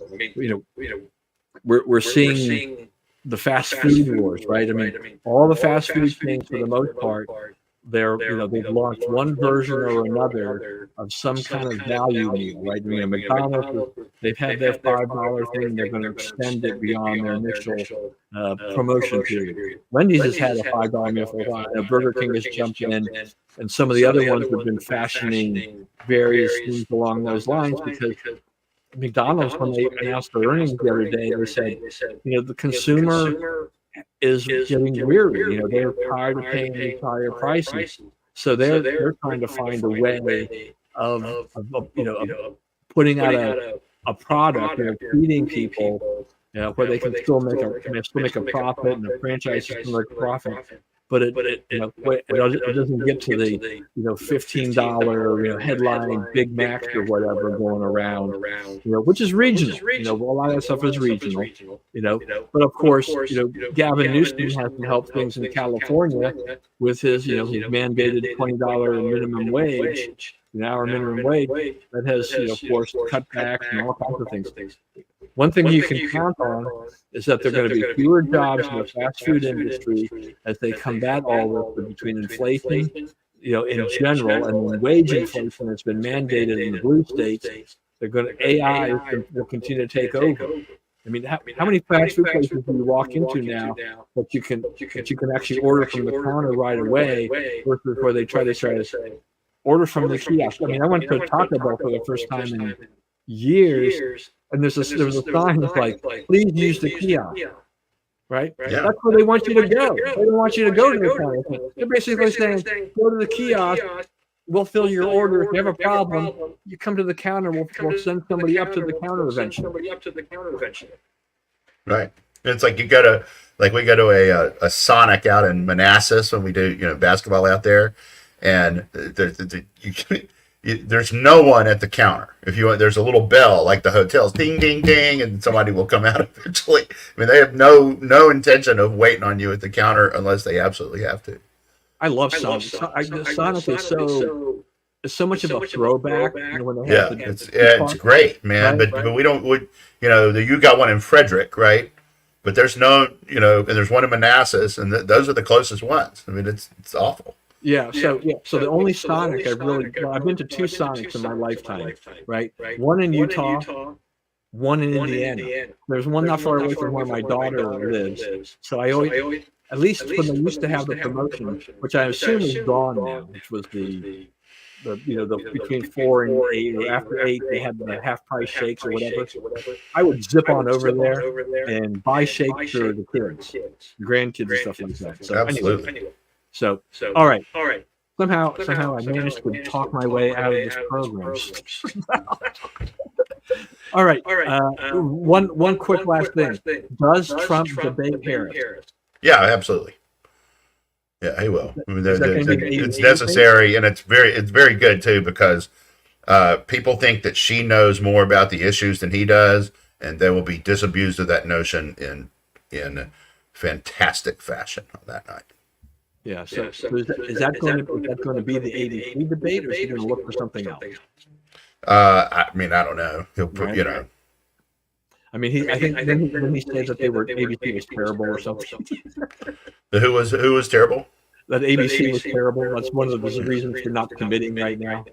we're seeing the fast food wars, right? I mean, all the fast food chains, for the most part, they've launched one version or another of some kind of value meal, right? McDonald's, they've had their $5 thing. They're going to extend it beyond their initial promotion period. Wendy's has had a $5 meal for a while. Burger King has jumped in, and some of the other ones have been fashioning various things along those lines, because McDonald's, when they announced their earnings the other day, they said, the consumer is getting weary. They're tired of paying these higher prices, so they're trying to find a way of putting out a product, feeding people, where they can still make a profit, and the franchise can still make a profit. But it doesn't get to the $15 headline Big Macs or whatever going around, which is regional. A lot of that stuff is regional. But of course, Gavin Newsom hasn't helped things in California with his mandated $20 minimum wage, hour minimum wage that has forced cutbacks and all kinds of things. One thing you can count on is that there are going to be fewer jobs in the fast food industry as they combat all this between inflation, in general, and then wage inflation that's been mandated in the blue states. AI will continue to take over. I mean, how many fast food places do you walk into now that you can actually order from the counter right away, versus where they try to say order from the kiosk? I mean, I went to Taco Bell for the first time in years, and there was a sign that's like, please use the kiosk, right? Yeah. That's where they want you to go. They don't want you to go to the counter. They're basically saying, go to the kiosk, we'll fill your order. If you have a problem, you come to the counter, we'll send somebody up to the counter eventually. Right. It's like we go to a Sonic out in Manassas when we do basketball out there, and there's no one at the counter. There's a little bell like the hotels, ding, ding, ding, and somebody will come out eventually. I mean, they have no intention of waiting on you at the counter unless they absolutely have to. I love Sonic. Sonic is so much of a throwback. When they have it's great, man. Right? But we don't. You got one in Frederick, right? But there's no, and there's one in Manassas, and those are the closest ones. I mean, it's awful. Yeah. So the only Sonic I've been to two Sonics in my lifetime, right? One in Utah, one in Indiana. There's one not far away from where my daughter lives. So I always, at least when they used to have the promotion, which I assume is gone now, which was the between 4 and 8, or after 8 they had the half price shakes or whatever. I would zip on over there and buy shakes for the kids, grandkids and stuff like that. So absolutely. So all right. Somehow I managed to talk my way out of this program. All right. One quick last thing. Does Trump debate Harris? Yeah, absolutely. Yeah, he will. I mean, it's necessary, and it's very good too, because people think that she knows more about the issues than he does, and they will be disabused of that notion in fantastic fashion on that night. Yeah. So is that going to be the ADP debate, or is he going to look for something else? I mean, I don't know. He'll put, Right. you know. I mean, I think then he said that ABC was terrible or something. Who was terrible? That ABC was terrible. That's one of the reasons for not committing right now.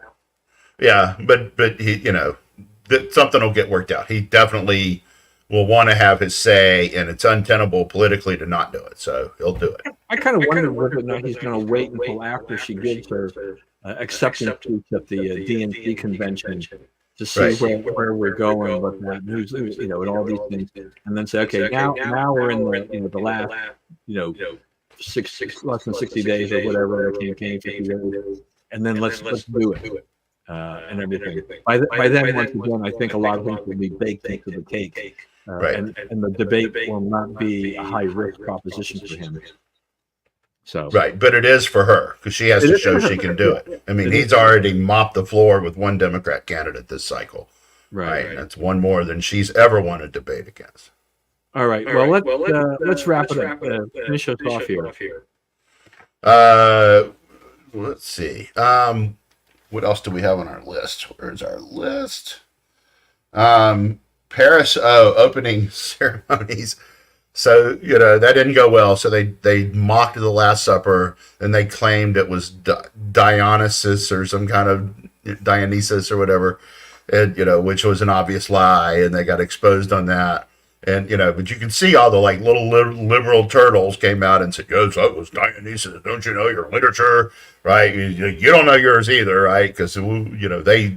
Yeah, but he, you know, something will get worked out. He definitely will want to have his say, and it's untenable politically to not do it. So he'll do it. I kind of wonder whether or not he's going to wait until after she gives her acceptance speech at the DNC convention to see where we're going with that, who's you know, and all these things, and then say, okay, now we're in the last, you know, less than 60 days or whatever the campaign, 50 days, and then let's do it. And everything. By then, once again, I think a lot of things will be baked into the cake, and the debate will not be a high risk proposition for him. So right, but it is for her because she has to show she can do it. I mean, he's already mopped the floor with one Democrat candidate this cycle. Right. That's one more than she's ever won a debate against. All right. Well, let's wrap it up. Finish us off here. Let's see. What else do we have on our list? Where's our list? Paris opening ceremonies. So, you know, that didn't go well. So they mocked the Last Supper, and they claimed it was Dionysus or some kind of Dionysus or whatever, and, you know, which was an obvious lie, and they got exposed on that. And, you know, but you can see all the like little liberal turtles came out and said, yes, that was Dionysus. Don't you know your literature, right? You don't know yours either, right? Because, you know, they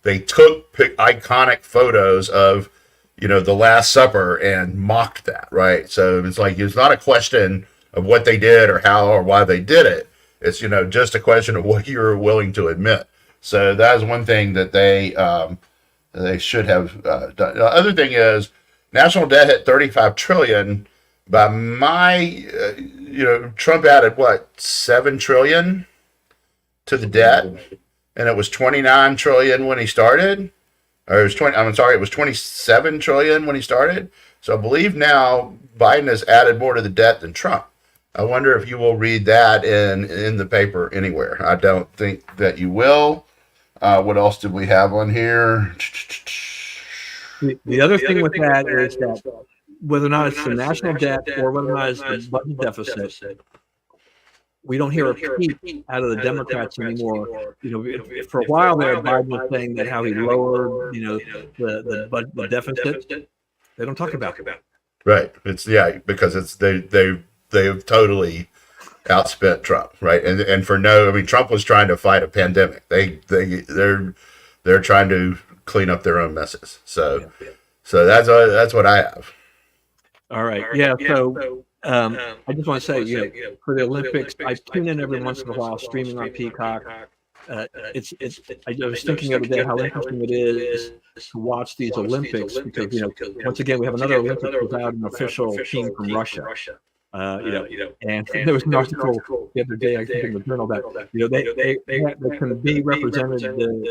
took iconic photos of, you know, the Last Supper and mocked that, right? So it's like, it's not a question of what they did or how or why they did it. It's, you know, just a question of what you're willing to admit. So that is one thing that they should have done. The other thing is, national debt hit 35 trillion. By my, you know, Trump added what, 7 trillion to the debt, and it was 29 trillion when he started. Or it was 20. I'm sorry, it was 27 trillion when he started. So I believe now Biden has added more to the debt than Trump. I wonder if you will read that in the paper anywhere. I don't think that you will. What else did we have on here? The other thing with that is that whether or not it's the national debt or whether or not it's the budget deficit, we don't hear a peep out of the Democrats anymore. You know, for a while there, Biden was saying that how he lowered, you know, the deficit. They don't talk about it. Right. It's because it's they've totally outspent Trump, right? And for I mean, Trump was trying to fight a pandemic. They're trying to clean up their own messes. So that's what I have. All right. Yeah. So I just want to say, you know, for the Olympics, I tune in every once in a while, streaming on Peacock. I was thinking the other day how interesting it is to watch these Olympics because, you know, once again, we have another Olympics without an official team from Russia. You know, and there was an article the other day, I think in the journal, that, you know, they can be represented.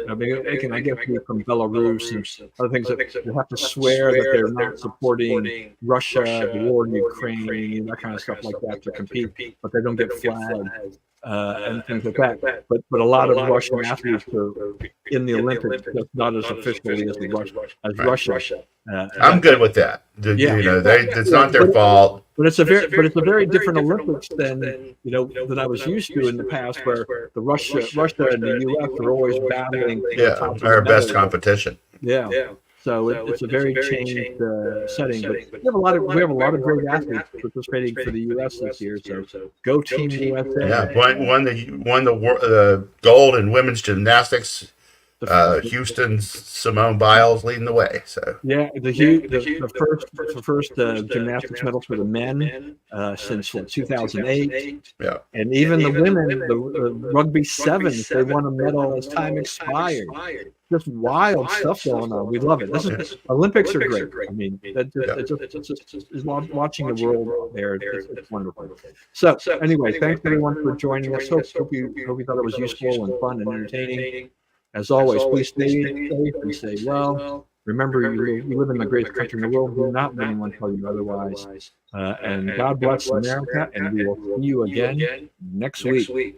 I mean, they can, I guess, be from Belarus and other things. That they have to swear that they're not supporting Russia, the war in Ukraine, that kind of stuff like that to compete, but they don't get flagged and things like that. But a lot of Russian athletes are in the Olympics, just not as officially as Russia. I'm good with that. You know, it's not their fault. But it's a very different Olympics than, you know, than I was used to in the past, where the Russia and the U.S. are always battling. Our best competition. Yeah. So it's a very changed setting. But we have a lot of great athletes participating for the U.S. this year. So go Team USA. Yeah, won the gold in women's gymnastics. Houston's Simone Biles leading the way. So yeah, the first gymnastics medal for the men since 2008. Yeah, and even the women, the rugby sevens, they won a medal as time expired. Just wild stuff going on. We love it. Olympics are great. I mean, it's watching the world there. It's wonderful. So anyway, thanks everyone for joining us. Hope you thought it was useful and fun and entertaining. As always, please stay safe and stay well. Remember, you live in the greatest country in the world. Do not let anyone tell you otherwise. And God bless America, and we will see you again next week.